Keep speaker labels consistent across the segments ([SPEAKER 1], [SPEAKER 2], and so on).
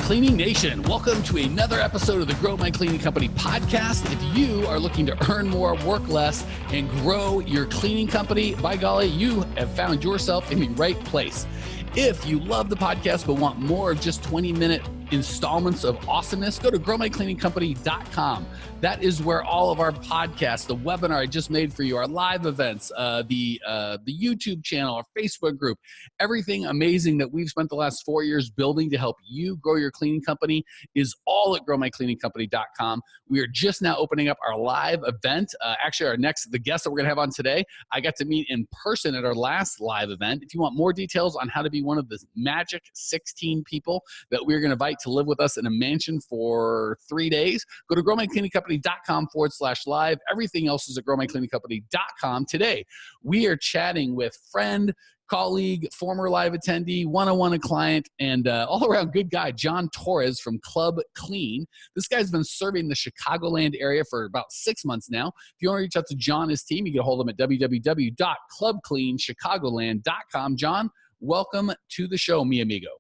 [SPEAKER 1] Cleaning Nation, welcome to another episode of the Grow My Cleaning Company podcast. If you are looking to earn more, work less, and grow your cleaning company, by golly, you have found yourself in the right place. If you love the podcast but want more of just 20-minute installments of awesomeness, go to growmycleaningcompany.com. That is where all of our podcasts, the webinar I just made for you, our live events, the YouTube channel, our Facebook group, everything amazing that we've spent the last 4 years building to help you grow your cleaning company is all at growmycleaningcompany.com. We are just now opening up our live event. Actually, the guest that we're going to have on today, I got to meet in person at our last live event. If you want more details on how to be one of the magic 16 people that we're going to invite to live with us in a mansion for 3 days, go to growmycleaningcompany.com/live. Everything else is at growmycleaningcompany.com. Today, we are chatting with friend, colleague, former live attendee, one-on-one client, and all-around good guy, John Torres from Club Clean. This guy's been serving the Chicagoland area for about 6 months now. If you want to reach out to John and his team, you can hold him at www.clubcleanchicagoland.com. John, welcome to the show, mi amigo.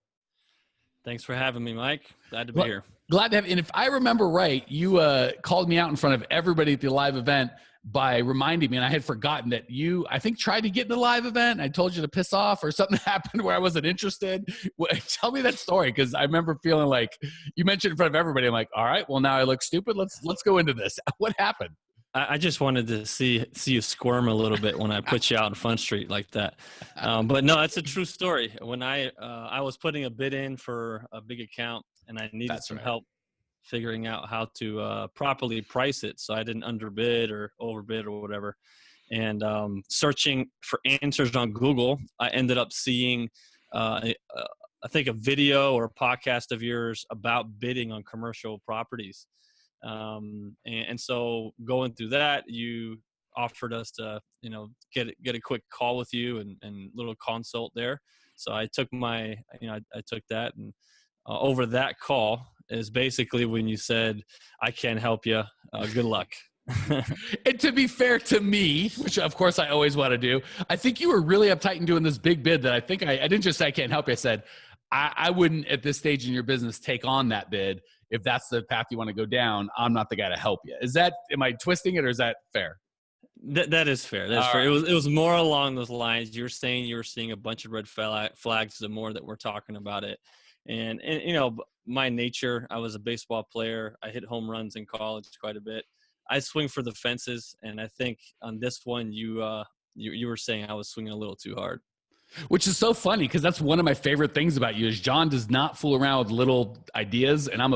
[SPEAKER 2] Thanks for having me, Mike. Glad to be here.
[SPEAKER 1] Glad to have you. And if I remember right, you called me out in front of everybody at the live event by reminding me, and I had forgotten that you, I think, tried to get in the live event. I told you to piss off or something happened where I wasn't interested. Tell me that story, because I remember feeling like you mentioned in front of everybody. I'm like, all right, well, now I look stupid. Let's go into this. What happened?
[SPEAKER 2] I just wanted to see you squirm a little bit when I put you out in Front Street like that. But no, it's a true story. When I was putting a bid in for a big account, and I needed some help figuring out how to properly price it so I didn't underbid or overbid or whatever. And searching for answers on Google, I ended up seeing, I think, a video or a podcast of yours about bidding on commercial properties. And so going through that, you offered us to, get a quick call with you and little consult there. So I took I took that, and over that call is basically when you said, I can't help you. Good luck.
[SPEAKER 1] And to be fair to me, which of course I always want to do, I think you were really uptight in doing this big bid that I think I didn't just say I can't help you. I said, I wouldn't at this stage in your business take on that bid. If that's the path you want to go down, I'm not the guy to help you. Am I twisting it, or is that fair?
[SPEAKER 2] That is fair. That's fair. Right. It was more along those lines. You were saying you were seeing a bunch of red flags the more that we're talking about it. And my nature, I was a baseball player. I hit home runs in college quite a bit. I swing for the fences. And I think on this one, you were saying I was swinging a little too hard.
[SPEAKER 1] Which is so funny, because that's one of my favorite things about you is John does not fool around with little ideas, and I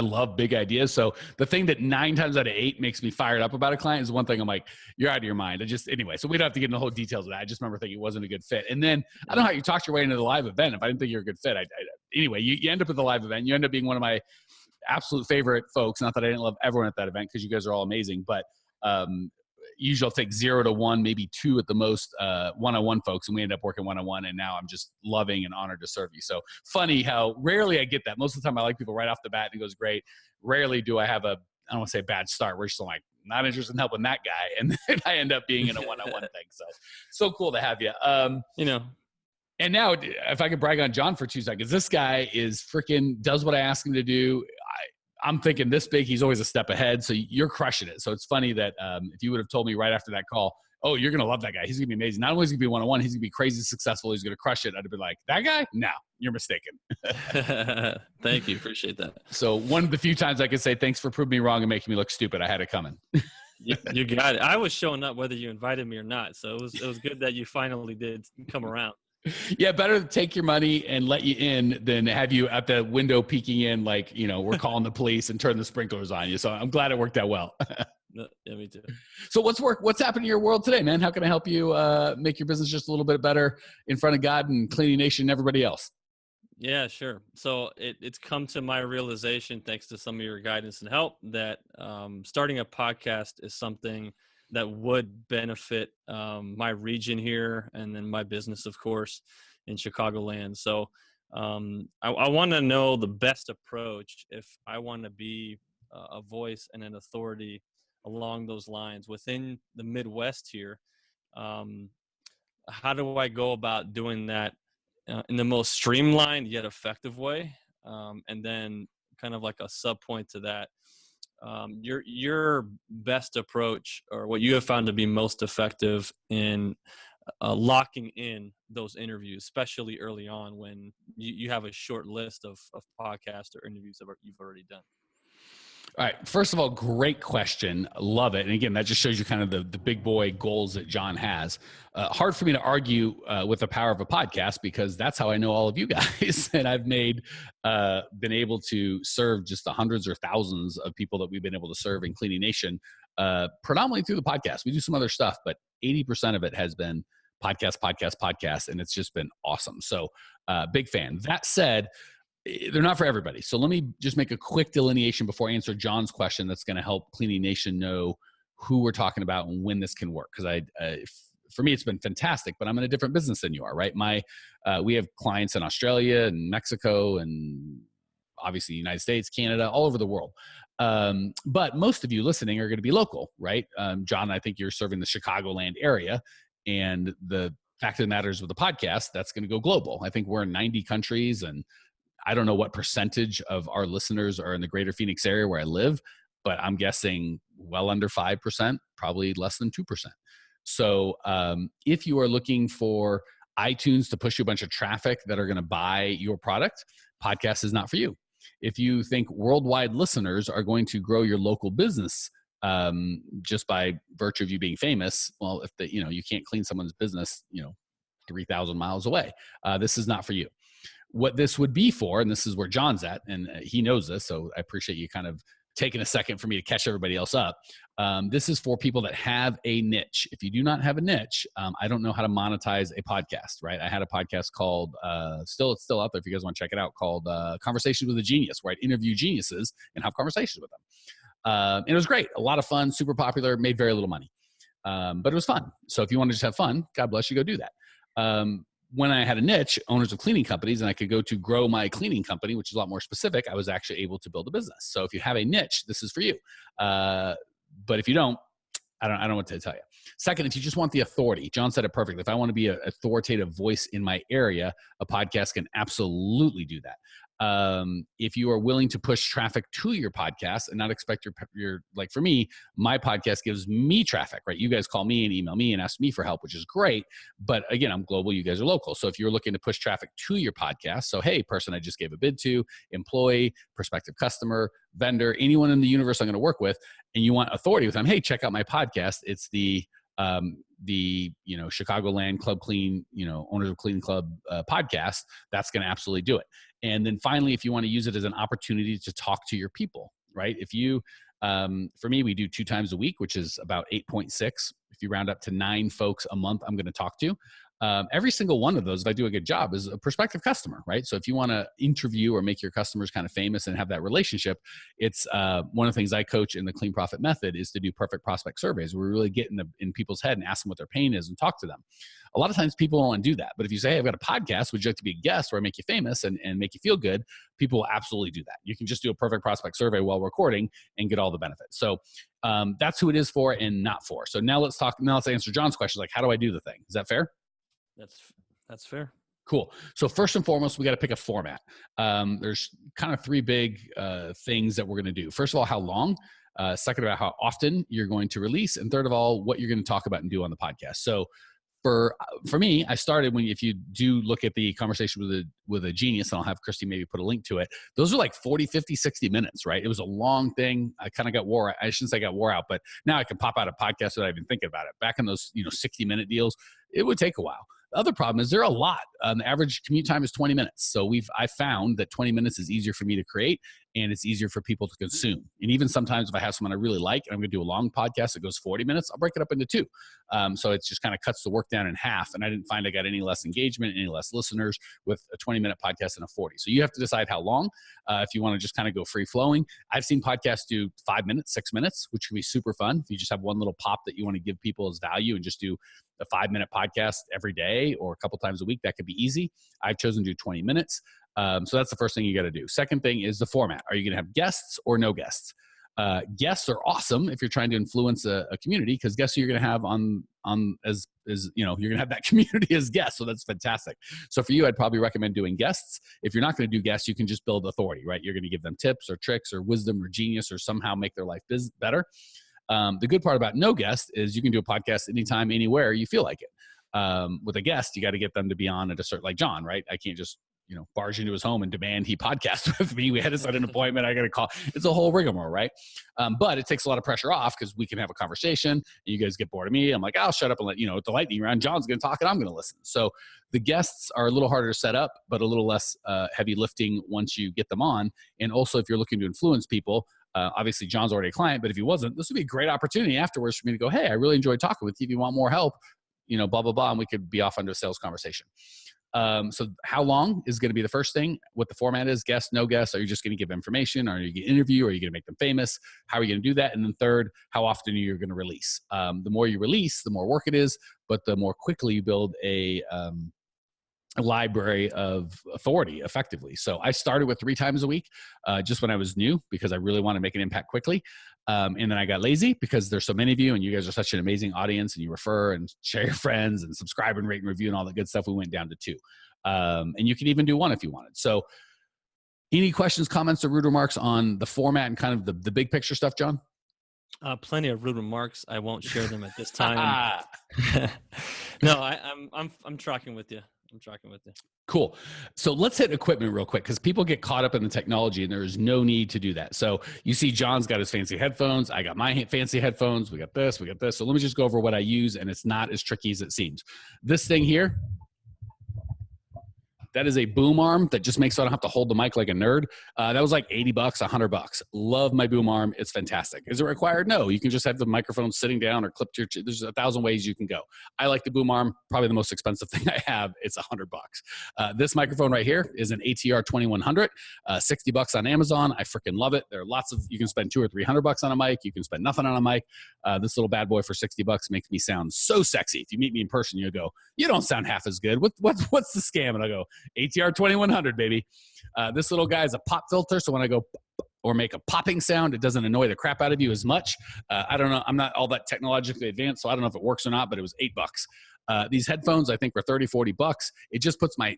[SPEAKER 1] love big ideas. So the thing that 9 times out of 8 makes me fired up about a client is one thing I'm like, you're out of your mind. Anyway, so we don't have to get into the whole details of that. I just remember thinking it wasn't a good fit. And then I don't know how you talked your way into the live event. If I didn't think you were a good fit, anyway, you end up at the live event. You end up being one of my absolute favorite folks. Not that I didn't love everyone at that event, because you guys are all amazing, but usually I'll take 0 to 1, maybe 2 at the most, one-on-one folks. And we end up working one-on-one. And now I'm just loving and honored to serve you. So funny how rarely I get that. Most of the time I like people right off the bat and it goes great. Rarely do I have I don't want to say a bad start. We're just like, not interested in helping that guy. And then I end up being in a one-on-one thing. So cool to have you. And now if I could brag on John for 2 seconds, this guy is freaking does what I ask him to do. I'm thinking this big, he's always a step ahead. So you're crushing it. So it's funny that if you would have told me right after that call, oh, you're going to love that guy. He's going to be amazing. Not only is he going to be one-on-one, he's going to be crazy successful. He's going to crush it. I'd have been like, that guy? No, you're mistaken.
[SPEAKER 2] Thank you. Appreciate that.
[SPEAKER 1] So one of the few times I could say, thanks for proving me wrong and making me look stupid. I had it coming.
[SPEAKER 2] You got it. I was showing up whether you invited me or not. So it was good that you finally did come around.
[SPEAKER 1] Yeah, better to take your money and let you in than have you at the window peeking in like, we're calling the police and turn the sprinklers on you. So I'm glad it worked out well.
[SPEAKER 2] Yeah, me too.
[SPEAKER 1] So what's happening in your world today, man? How can I help you make your business just a little bit better in front of God and Cleaning Nation and everybody else?
[SPEAKER 2] Yeah, sure. So it's come to my realization, thanks to some of your guidance and help, that starting a podcast is something that would benefit my region here, and then my business, of course, in Chicagoland. So I want to know the best approach if I want to be a voice and an authority along those lines within the Midwest here. How do I go about doing that in the most streamlined yet effective way? And then kind of like a sub point to that, your best approach, or what you have found to be most effective in locking in those interviews, especially early on when you have a short list of podcasts or interviews that you've already done?
[SPEAKER 1] All right. First of all, great question. Love it. And again, that just shows you kind of the big boy goals that John has. Hard for me to argue with the power of a podcast, because that's how I know all of you guys. And I've been able to serve just the hundreds or thousands of people that we've been able to serve in Cleaning Nation, predominantly through the podcast. We do some other stuff, but 80% of it has been podcast. And it's just been awesome. So big fan. That said, they're not for everybody. So let me just make a quick delineation before I answer John's question that's going to help Cleaning Nation know who we're talking about and when this can work. Because for me, it's been fantastic, but I'm in a different business than you are, right? We have clients in Australia and Mexico and obviously the United States, Canada, all over the world. But most of you listening are going to be local, right? John, I think you're serving the Chicagoland area, and the fact of the matter is with the podcast, that's going to go global. I think we're in 90 countries, and I don't know what percentage of our listeners are in the greater Phoenix area where I live, but I'm guessing well under 5%, probably less than 2%. So if you are looking for iTunes to push you a bunch of traffic that are going to buy your product, podcast is not for you. If you think worldwide listeners are going to grow your local business just by virtue of you being famous, well, if you can't clean someone's business, 3,000 miles away, this is not for you. What this would be for, and this is where John's at, and he knows this, so I appreciate you kind of taking a second for me to catch everybody else up. This is for people that have a niche. If you do not have a niche, I don't know how to monetize a podcast, right? I had a podcast called, it's still out there if you guys want to check it out, called Conversations with a Genius, where I'd interview geniuses and have conversations with them. And it was great, a lot of fun, super popular, made very little money. But it was fun. So if you want to just have fun, God bless you, go do that. When I had a niche, owners of cleaning companies, and I could go to grow my cleaning company, which is a lot more specific, I was actually able to build a business. So if you have a niche, this is for you. But if you don't, I don't know what to tell you. Second, if you just want the authority, John said it perfectly. If I want to be an authoritative voice in my area, a podcast can absolutely do that. If you are willing to push traffic to your podcast and not expect your like, for me, my podcast gives me traffic, right? You guys call me and email me and ask me for help, which is great. But again, I'm global. You guys are local. So if you're looking to push traffic to your podcast, so, hey, person I just gave a bid to, employee, prospective customer, vendor, anyone in the universe I'm going to work with, and you want authority with them, hey, check out my podcast. It's the Chicagoland Club Clean, Owners of Clean Club podcast. That's going to absolutely do it. And then finally, if you want to use it as an opportunity to talk to your people, right? If you, for me, we do 2 times a week, which is about 8.6. If you round up to 9 folks a month, I'm going to talk to. Every single one of those, if I do a good job, is a prospective customer, right? So if you want to interview or make your customers kind of famous and have that relationship, it's one of the things I coach in the Clean Profit Method is to do perfect prospect surveys, where we really get in people's head and ask them what their pain is and talk to them. A lot of times people don't want to do that. But if you say, hey, I've got a podcast, would you like to be a guest where I make you famous and make you feel good? People will absolutely do that. You can just do a perfect prospect survey while recording and get all the benefits. So that's who it is for and not for. So now let's answer John's question. Like, how do I do the thing? Is that fair?
[SPEAKER 2] That's fair.
[SPEAKER 1] Cool. So first and foremost, we got to pick a format. There's kind of 3 big things that we're going to do. First of all, how long? Second, about how often you're going to release. And third of all, what you're going to talk about and do on the podcast. So for me, I started if you do look at the Conversation with a Genius, and I'll have Christy maybe put a link to it. Those are like 40, 50, 60 minutes, right? It was a long thing. I kind of got wore out. I shouldn't say I got wore out, but now I can pop out a podcast without even thinking about it. Back in those, 60-minute deals, it would take a while. The other problem is there are a lot. The average commute time is 20 minutes. So I found that 20 minutes is easier for me to create, and it's easier for people to consume. And even sometimes if I have someone I really like and I'm going to do a long podcast that goes 40 minutes, I'll break it up into 2. So it just kind of cuts the work down in half. And I didn't find I got any less engagement, any less listeners with a 20-minute podcast and a 40. So you have to decide how long, if you want to just kind of go free flowing. I've seen podcasts do 5 minutes, 6 minutes, which can be super fun. If you just have one little pop that you want to give people as value and just do a 5-minute podcast every day or a couple times a week, that could be easy. I've chosen to do 20 minutes. So that's the first thing you got to do. Second thing is the format. Are you going to have guests or no guests? Guests are awesome if you're trying to influence a community, because guess who you're going to have on as you know, you're going to have that community as guests. So that's fantastic. So for you, I'd probably recommend doing guests. If you're not going to do guests, you can just build authority, right? You're going to give them tips or tricks or wisdom or genius or somehow make their life better. The good part about no guest is you can do a podcast anytime, anywhere you feel like it. With a guest, you got to get them to be on at a certain, like John, right? I can't just, you know, barge into his home and demand he podcast with me. We had to set an appointment. I got to call. It's a whole rigmarole, right? But it takes a lot of pressure off because we can have a conversation and you guys get bored of me. I'm like, I'll shut up and let, you know, at the lightning round, John's going to talk and I'm going to listen. So the guests are a little harder to set up, but a little less heavy lifting once you get them on. And also if you're looking to influence people, obviously John's already a client, but if he wasn't, this would be a great opportunity afterwards for me to go, hey, I really enjoyed talking with you. If you want more help, you know, blah, blah, blah. And we could be off into a sales conversation. So how long is going to be the first thing? What the format is, guest, no guest. Are you just going to give information? Are you going to interview? Are you going to make them famous? How are you going to do that? And then third, how often are you going to release? The more you release, the more work it is, but the more quickly you build a library of authority effectively. So I started with 3 times a week, just when I was new, because I really want to make an impact quickly. And then I got lazy because there's so many of you and you guys are such an amazing audience and you refer and share your friends and subscribe and rate and review and all that good stuff. We went down to 2. And you can even do 1 if you wanted. So any questions, comments, or rude remarks on the format and kind of the big picture stuff, John?
[SPEAKER 2] Plenty of rude remarks. I won't share them at this time. No, I'm tracking with you.
[SPEAKER 1] Cool. So let's hit equipment real quick because people get caught up in the technology and there is no need to do that. So you see John's got his fancy headphones. I got my fancy headphones. We got this. So let me just go over what I use, and it's not as tricky as it seems. This thing here, that is a boom arm that just makes so I don't have to hold the mic like a nerd. That was like $80, $100. Love my boom arm. It's fantastic. Is it required? No. You can just have the microphone sitting down or clipped to your there's 1,000 ways you can go. I like the boom arm. Probably the most expensive thing I have. It's $100. This microphone right here is an ATR 2100, $60 on Amazon. I freaking love it. There are lots of, you can spend $200 or $300 on a mic. You can spend nothing on a mic. This little bad boy for $60 makes me sound so sexy. If you meet me in person, you'll go, you don't sound half as good. What's the scam? And I go, ATR 2100, baby. This little guy is a pop filter, so when I go or make a popping sound, it doesn't annoy the crap out of you as much. I don't know. I'm not all that technologically advanced, so I don't know if it works or not, but it was $8. These headphones, I think, were $30, $40. It just puts my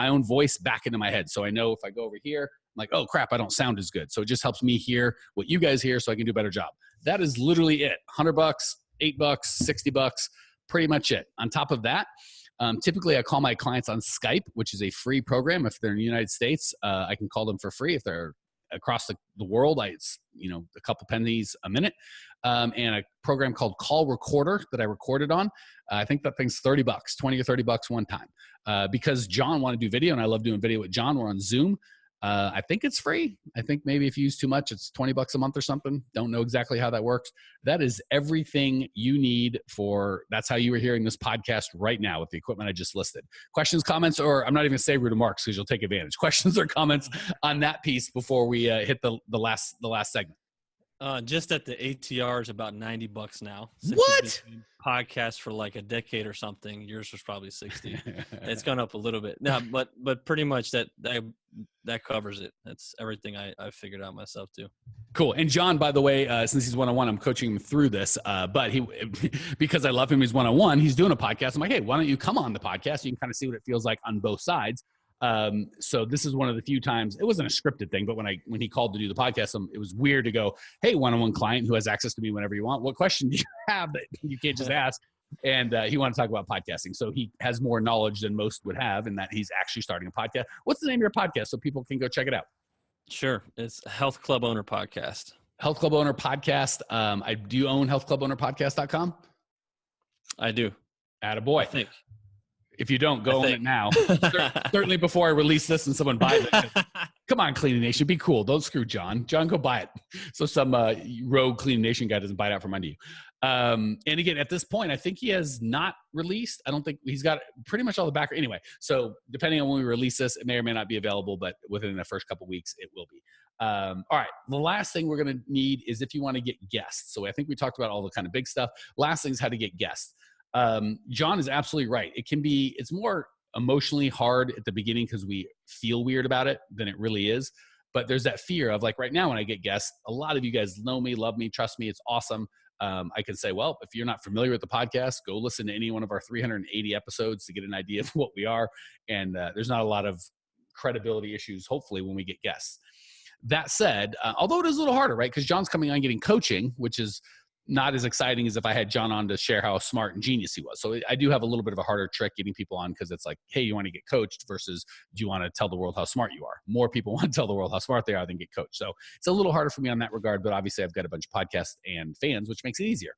[SPEAKER 1] own voice back into my head. So I know if I go over here, I'm like, oh, crap, I don't sound as good. So it just helps me hear what you guys hear so I can do a better job. That is literally it. $100, $8, $60, pretty much it. On top of that, typically I call my clients on Skype, which is a free program. If they're in the United States, I can call them for free. If they're across the world, it's, you know, a couple pennies a minute. And a program called Call Recorder that I recorded on. I think that thing's $30, $20 or $30 one time. Because John wanted to do video and I love doing video with John. We're on Zoom. I think it's free. I think maybe if you use too much, it's $20 a month or something. Don't know exactly how that works. That is everything you need for, that's how you are hearing this podcast right now with the equipment I just listed. Questions, comments, or I'm not even going to say rude remarks because you'll take advantage. Questions or comments on that piece before we hit the last segment.
[SPEAKER 2] Just at the ATR is about $90 now.
[SPEAKER 1] What?
[SPEAKER 2] Podcast for like a decade or something. Yours was probably 60. It's gone up a little bit. No, but pretty much that covers it. That's everything I figured out myself too.
[SPEAKER 1] Cool. And John, by the way, since he's one-on-one, I'm coaching him through this. But he, because I love him, he's one-on-one. He's doing a podcast. I'm like, hey, why don't you come on the podcast? You can kind of see what it feels like on both sides. So this is one of the few times, it wasn't a scripted thing, but when he called to do the podcast, it was weird to go, hey, one-on-one client who has access to me whenever you want. What question do you have that you can't just ask? And he wanted to talk about podcasting. So he has more knowledge than most would have in that he's actually starting a podcast. What's the name of your podcast so people can go check it out?
[SPEAKER 2] Sure. It's Health Club Owner Podcast.
[SPEAKER 1] Health Club Owner Podcast. I do own healthclubownerpodcast.com.
[SPEAKER 2] I do.
[SPEAKER 1] Attaboy.
[SPEAKER 2] I think.
[SPEAKER 1] If you don't, go on it now. Certainly before I release this and someone buys it. Come on, Cleaning Nation. Be cool. Don't screw John. John, go buy it. So some rogue Cleaning Nation guy doesn't buy it out from under you. And again, at this point, I think he has not released. I don't think he's got pretty much all the background. Anyway, so depending on when we release this, it may or may not be available, but within the first couple of weeks, it will be. All right. The last thing we're going to need is if you want to get guests. So I think we talked about all the kind of big stuff. Last thing is how to get guests. John is absolutely right. It's more emotionally hard at the beginning because we feel weird about it than it really is. But there's that fear of like right now when I get guests, a lot of you guys know me, love me, trust me. It's awesome. I can say, well, if you're not familiar with the podcast, go listen to any one of our 380 episodes to get an idea of what we are. And there's not a lot of credibility issues, hopefully, when we get guests. That said, although it is a little harder, right? Because John's coming on getting coaching, which is not as exciting as if I had John on to share how smart and genius he was. So I do have a little bit of a harder trick getting people on because it's like, hey, you want to get coached versus do you want to tell the world how smart you are? More people want to tell the world how smart they are than get coached. So it's a little harder for me on that regard, but obviously I've got a bunch of podcasts and fans, which makes it easier.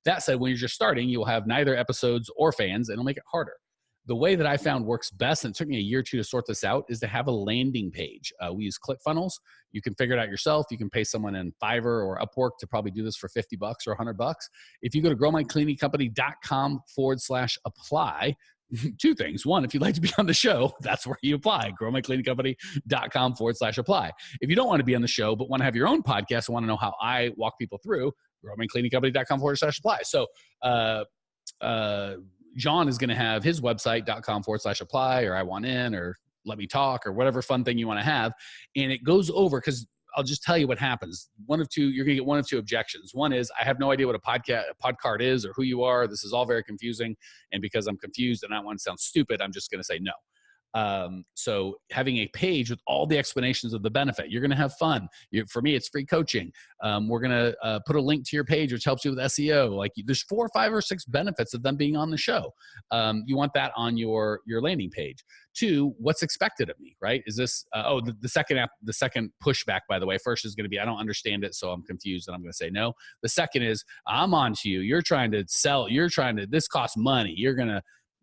[SPEAKER 1] That said, when you're just starting, you'll have neither episodes or fans, and it'll make it harder. The way that I found works best, and it took me a year or two to sort this out, is to have a landing page. We use ClickFunnels. You can figure it out yourself. You can pay someone in Fiverr or Upwork to probably do this for $50 or $100. If you go to growmycleaningcompany.com/apply, two things. One, if you'd like to be on the show, that's where you apply, growmycleaningcompany.com/apply. If you don't want to be on the show, but want to have your own podcast and want to know how I walk people through, growmycleaningcompany.com/apply. So, John is going to have his website.com/apply, or I want in, or let me talk, or whatever fun thing you want to have. And it goes over, because I'll just tell you what happens. One of two, you're going to get one of two objections. One is, I have no idea what a podcast is or who you are. This is all very confusing. And because I'm confused and I don't want to sound stupid, I'm just going to say no. So having a page with all the explanations of the benefit, you're going to have fun. For me, it's free coaching. We're going to put a link to your page, which helps you with SEO. Like there's 4, 5, or 6 benefits of them being on the show. You want that on your landing page. 2, what's expected of me, right? Is this, the second pushback, by the way, first is going to be, I don't understand it, so I'm confused, and I'm going to say no. The second is, I'm on to you. You're trying to sell. This costs money. You're going to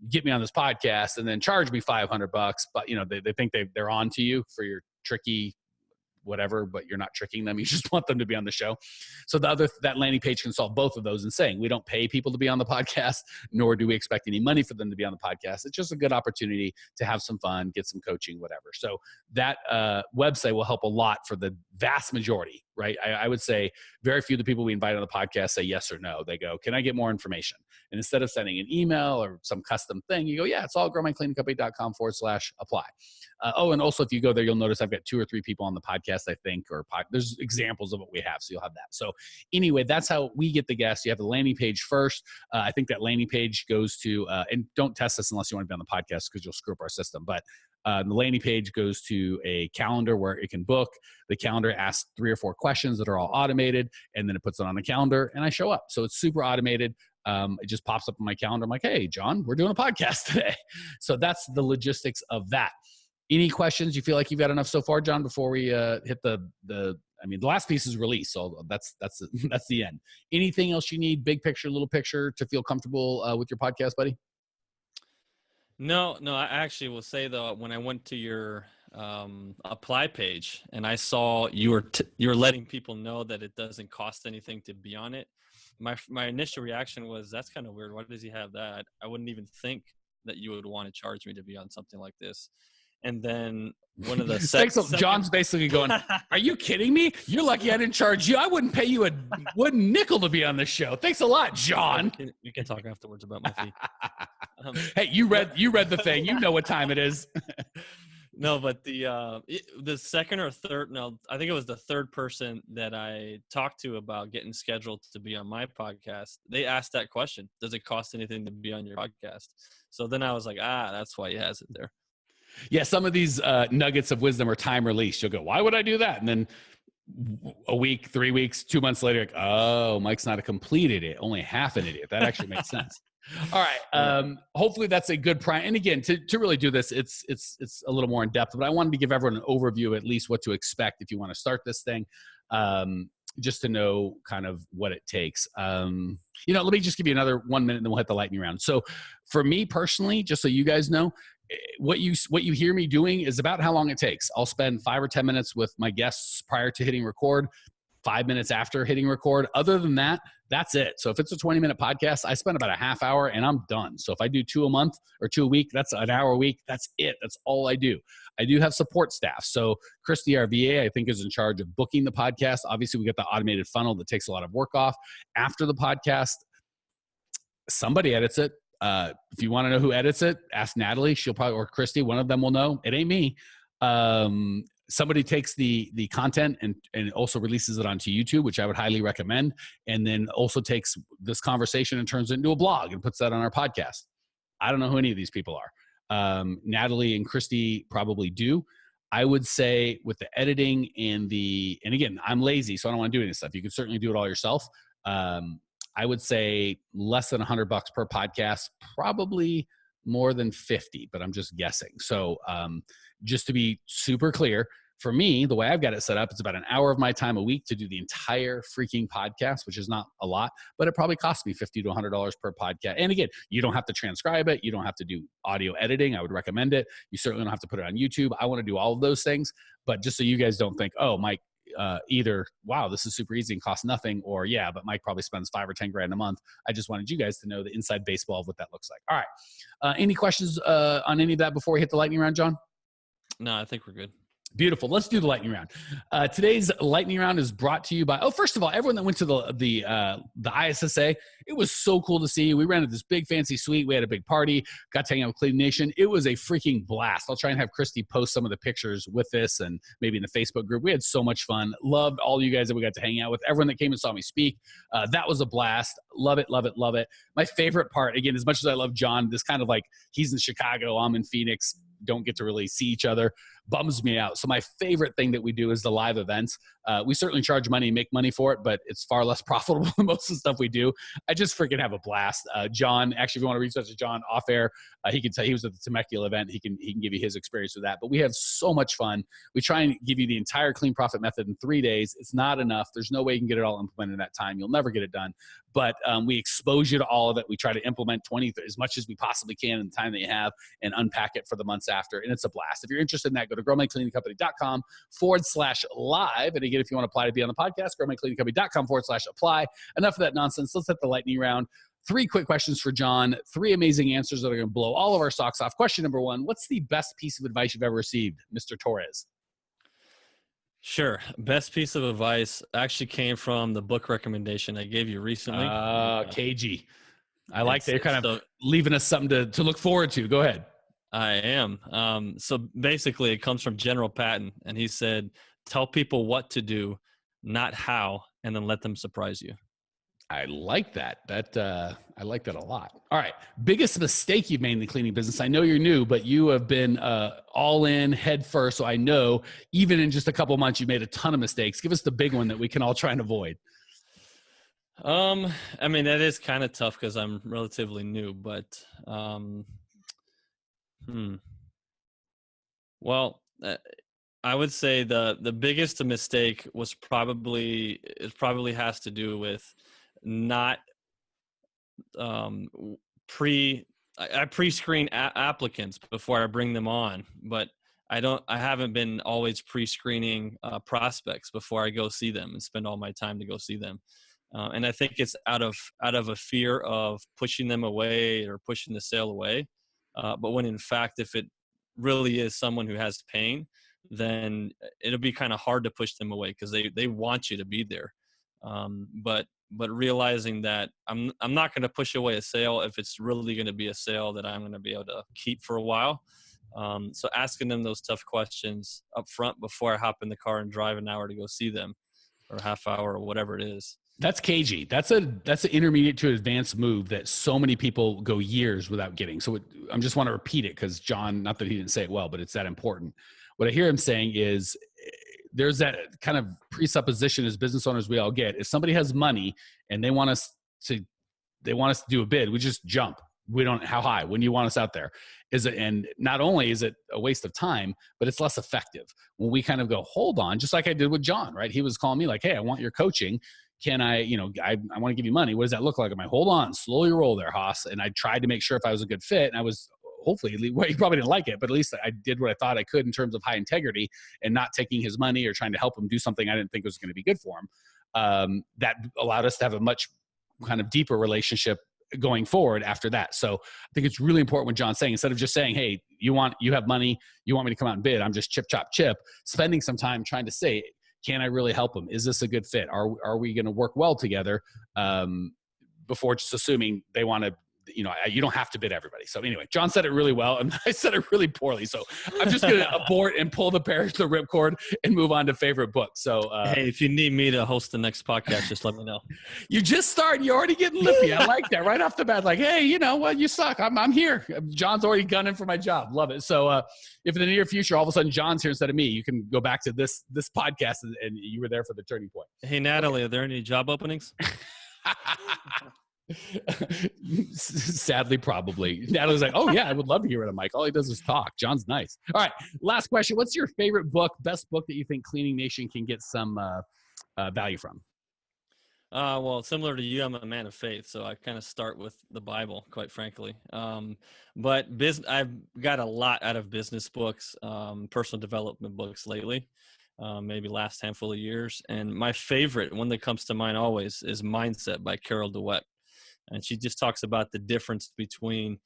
[SPEAKER 1] get me on this podcast and then charge me $500, but they think they're on to you for your tricky whatever, but you're not tricking them. You just want them to be on the show. So that landing page can solve both of those in saying, we don't pay people to be on the podcast, nor do we expect any money for them to be on the podcast. It's just a good opportunity to have some fun, get some coaching, whatever. So that website will help a lot for the vast majority, right? I would say very few of the people we invite on the podcast say yes or no. They go, can I get more information? And instead of sending an email or some custom thing, you go, yeah, it's all growmycleaningcompany.com/apply. And also if you go there, you'll notice I've got 2 or 3 people on the podcast, I think, there's examples of what we have. So you'll have that. So anyway, that's how we get the guests. You have the landing page first. I think that landing page goes to, and don't test this unless you want to be on the podcast because you'll screw up our system. But the landing page goes to a calendar where it can book. The calendar asks 3 or 4 questions that are all automated, and then it puts it on the calendar, and I show up. So it's super automated. It just pops up on my calendar. I'm like, hey, John, we're doing a podcast today. So that's the logistics of that. Any questions? You feel like you've got enough so far, John, before we hit the last piece is release. So that's the end. Anything else you need, big picture, little picture, to feel comfortable with your podcast, buddy?
[SPEAKER 2] No, I actually will say though, when I went to your apply page and I saw you were letting people know that it doesn't cost anything to be on it, my initial reaction was, that's kind of weird. Why does he have that? I wouldn't even think that you would want to charge me to be on something like this. And then one of the
[SPEAKER 1] John's basically going, are you kidding me? You're lucky I didn't charge you. I wouldn't pay you a wooden nickel to be on the show. Thanks a lot, John.
[SPEAKER 2] We can talk afterwards about my fee.
[SPEAKER 1] Hey, you read the thing. You know what time it is.
[SPEAKER 2] No, but the second or third, no, I think it was the third person that I talked to about getting scheduled to be on my podcast. They asked that question: does it cost anything to be on your podcast? So then I was like, that's why he has it there.
[SPEAKER 1] Yeah, some of these nuggets of wisdom are time released. You'll go, why would I do that? And then a week, 3 weeks, 2 months later, like, oh, Mike's not a complete idiot, only half an idiot. That actually makes sense. All right. Hopefully that's a good prime. And again, to really do this, it's a little more in depth, but I wanted to give everyone an overview of at least what to expect if you want to start this thing, just to know kind of what it takes. Let me just give you another 1 minute and then we'll hit the lightning round. So for me personally, just so you guys know, what you hear me doing is about how long it takes. I'll spend 5 or 10 minutes with my guests prior to hitting record, 5 minutes after hitting record. Other than that, that's it. So if it's a 20-minute podcast, I spend about a half hour and I'm done. So if I do 2 a month or 2 a week, that's an hour a week. That's it. That's all I do. I do have support staff. So Christy, our VA, I think, is in charge of booking the podcast. Obviously, we get the automated funnel that takes a lot of work off. After the podcast, somebody edits it. If you want to know who edits it, ask Natalie. She'll probably, or Christy, one of them will know. It ain't me. somebody takes the content and also releases it onto YouTube, which I would highly recommend, and then also takes this conversation and turns it into a blog and puts that on our podcast. I don't know who any of these people are. Natalie and Christy probably do. I would say with the editing and again, I'm lazy, so I don't want to do any stuff. You can certainly do it all yourself. I would say less than $100 per podcast, probably more than 50, but I'm just guessing. So just to be super clear, for me, the way I've got it set up, it's about an hour of my time a week to do the entire freaking podcast, which is not a lot, but it probably costs me $50 to $100 per podcast. And again, you don't have to transcribe it. You don't have to do audio editing. I would recommend it. You certainly don't have to put it on YouTube. I want to do all of those things, but just so you guys don't think, oh, Mike, either, wow, this is super easy and costs nothing, or yeah, but Mike probably spends $5 or $10 grand a month. I just wanted you guys to know the inside baseball of what that looks like. All right. Any questions on any of that before we hit the lightning round, John?
[SPEAKER 2] No, I think we're good.
[SPEAKER 1] Beautiful. Let's do the lightning round. Today's lightning round is brought to you by, first of all, everyone that went to the ISSA, it was so cool to see. We rented this big fancy suite. We had a big party, got to hang out with Clean Nation. It was a freaking blast. I'll try and have Christy post some of the pictures with this and maybe in the Facebook group. We had so much fun. Loved all you guys that we got to hang out with. Everyone that came and saw me speak. That was a blast. Love it, love it, love it. My favorite part, again, as much as I love John, this kind of like he's in Chicago, I'm in Phoenix, don't get to really see each other, bums me out. So my favorite thing that we do is the live events. We certainly charge money, make money for it, but it's far less profitable than most of the stuff we do. I just freaking have a blast. John, actually, if you want to reach out to John off air, he can tell, he was at the Temecula event. He can give you his experience with that. But we have so much fun. We try and give you the entire clean profit method in 3 days. It's not enough. There's no way you can get it all implemented in that time. You'll never get it done. But we expose you to all of it. We try to implement 20 as much as we possibly can in the time that you have and unpack it for the months after. And it's a blast. If you're interested in that, go to growmycleaningcompany.com/live. And again, if you want to apply to be on the podcast, growmycleaningcompany.com/apply. Enough of that nonsense. Let's hit the lightning round. 3 quick questions for John. 3 amazing answers that are going to blow all of our socks off. Question number 1, what's the best piece of advice you've ever received, Mr. Torres?
[SPEAKER 2] Sure. Best piece of advice actually came from the book recommendation I gave you recently.
[SPEAKER 1] KG. I like that you're kind of leaving us something to look forward to. Go ahead.
[SPEAKER 2] I am. So basically it comes from General Patton, and he said, tell people what to do, not how, and then let them surprise you.
[SPEAKER 1] I like that. I like that a lot. All right. Biggest mistake you've made in the cleaning business. I know you're new, but you have been all in head first. So I know even in just a couple of months, you've made a ton of mistakes. Give us the big one that we can all try and avoid.
[SPEAKER 2] I mean, that is kind of tough because I'm relatively new, but well, I would say the biggest mistake was probably has to do with not I pre-screen applicants before I bring them on, but I haven't been always pre-screening prospects before I go see them and spend all my time to go see them. And I think it's out of a fear of pushing them away or pushing the sale away. But when in fact, if it really is someone who has pain, then it'll be kind of hard to push them away because they want you to be there. But realizing that I'm not going to push away a sale if it's really going to be a sale that I'm going to be able to keep for a while. So asking them those tough questions up front before I hop in the car and drive an hour to go see them, or a half hour or whatever it is.
[SPEAKER 1] That's cagey. That's an intermediate to advanced move that so many people go years without getting. So I just want to repeat it because John, not that he didn't say it well, but it's that important. What I hear him saying is there's that kind of presupposition as business owners we all get. If somebody has money and they want us to do a bid, we just jump. We don't, how high, when you want us out there? And not only is it a waste of time, but it's less effective. When we kind of go, hold on, just like I did with John, right? He was calling me like, hey, I want your coaching. Can I want to give you money. What does that look like? I'm like, hold on, slowly roll there, Haas. And I tried to make sure if I was a good fit, and I was, hopefully, well, he probably didn't like it, but at least I did what I thought I could in terms of high integrity and not taking his money or trying to help him do something I didn't think was going to be good for him. That allowed us to have a much kind of deeper relationship going forward after that. So I think it's really important what John's saying. Instead of just saying, hey, you have money, you want me to come out and bid, I'm just chip, chop, chip, spending some time trying to say, can I really help him? Is this a good fit? Are we going to work well together? Before just assuming they want to you don't have to bid everybody. So anyway, John said it really well, and I said it really poorly. So I'm just going to abort and pull the ripcord and move on to favorite book. So
[SPEAKER 2] hey, if you need me to host the next podcast, just let me know.
[SPEAKER 1] You just started. You're already getting lippy. I like that right off the bat. Like, hey, you know what? You suck. I'm here. John's already gunning for my job. Love it. So if in the near future, all of a sudden John's here instead of me, you can go back to this podcast and you were there for the turning point.
[SPEAKER 2] Hey, Natalie, Are there any job openings?
[SPEAKER 1] Sadly, probably. Natalie's like, oh yeah, I would love to hear it on Mike. All he does is talk. John's nice. All right, last question. What's your favorite book, best book that you think Cleaning Nation can get some value from?
[SPEAKER 2] Well, similar to you, I'm a man of faith, so I kind of start with the Bible, quite frankly. But I've got a lot out of business books, personal development books lately, maybe last handful of years. And my favorite one that comes to mind always is Mindset by Carol Dweck. And she just talks about the difference between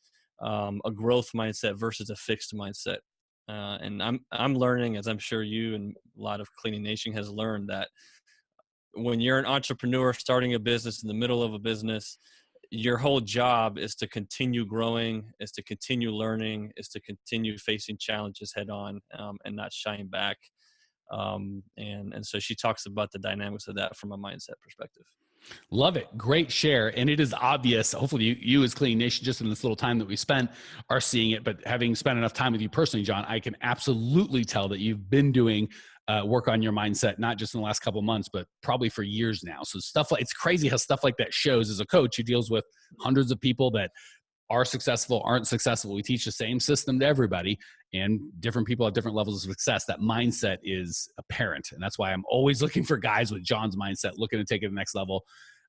[SPEAKER 2] a growth mindset versus a fixed mindset. And I'm learning, as I'm sure you and a lot of Cleaning Nation has learned, that when you're an entrepreneur starting a business in the middle of a business, your whole job is to continue growing, is to continue learning, is to continue facing challenges head on, and not shying back. And so she talks about the dynamics of that from a mindset perspective.
[SPEAKER 1] Love it. Great share. And it is obvious, hopefully you as Cleaning Nation, just in this little time that we spent, are seeing it. But having spent enough time with you personally, John, I can absolutely tell that you've been doing work on your mindset, not just in the last couple of months, but probably for years now. So it's crazy how stuff like that shows. As a coach who deals with hundreds of people that are successful, aren't successful, we teach the same system to everybody, and different people have different levels of success. That mindset is apparent. And that's why I'm always looking for guys with John's mindset, looking to take it to the next level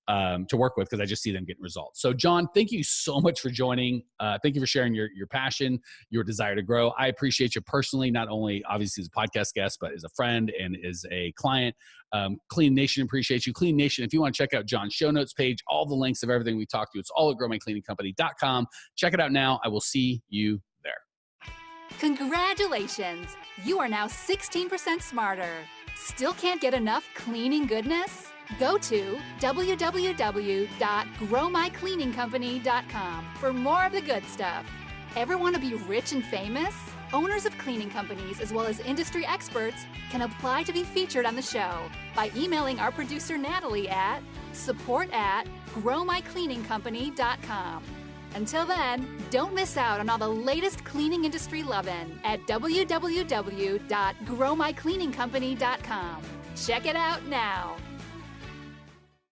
[SPEAKER 1] to work with, because I just see them getting results. So John, thank you so much for joining. Thank you for sharing your passion, your desire to grow. I appreciate you personally, not only obviously as a podcast guest, but as a friend and as a client. Clean Nation appreciates you. Clean Nation, if you want to check out John's show notes page, all the links of everything we talked to, it's all at growmycleaningcompany.com. Check it out now. I will see you there.
[SPEAKER 3] Congratulations! You are now 16% smarter. Still can't get enough cleaning goodness? Go to www.growmycleaningcompany.com for more of the good stuff. Ever want to be rich and famous? Owners of cleaning companies, as well as industry experts, can apply to be featured on the show by emailing our producer Natalie at support@growmycleaningcompany.com. Until then, don't miss out on all the latest cleaning industry lovin' at www.growmycleaningcompany.com. Check it out now.